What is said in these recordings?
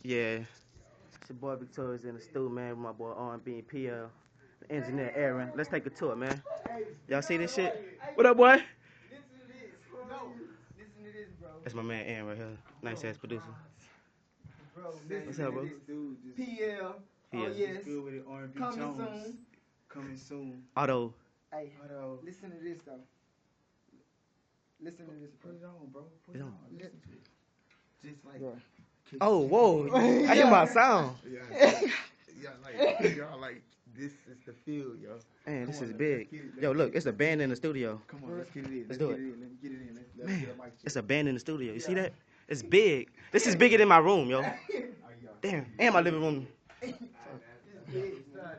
Yeah. It's your boy Victoria's in the stew, man, with my boy R&B and PL, the engineer Aaron. Let's take a tour, man. Y'all see this shit? What up, boy? Listen to this. No, listen to this, bro. That's my man Aaron right here. Nice ass producer. Bro, listen What's up, bro? to this. PL. Oh, yes. Good with it, R&B Coming Jones. soon. Coming soon. Auto. Hey, Auto. listen to this, though. Listen to this, bro. Put it on, bro. Put It's it on. on. Listen to it. Just like. Bro. Oh, whoa. I hear my sound. Y'all like, this is the feel, yo. Man, this Come is on, big. Yo, look, it's a band in the studio. Come on, let's get it in. Let's do it. Let me get it in. Let's Man, get a mic check. it's a band in the studio. You see that? It's big. This is bigger than my room, yo. Damn. And my living room. It's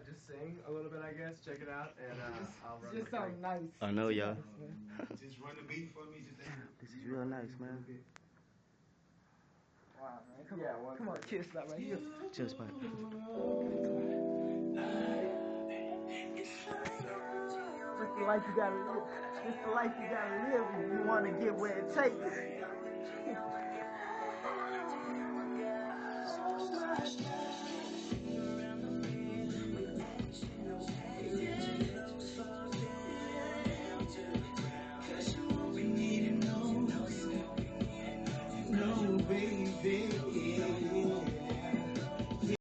Just sing a little bit, I guess. Check it out, and I'll run. just sound nice. I know, y'all. Just run the beat for me. Just This is real nice, man. Wow, man. Come on, kiss that right here. Chill spot. Just the life you gotta live. Just the life you gotta live if you wanna get where it takes.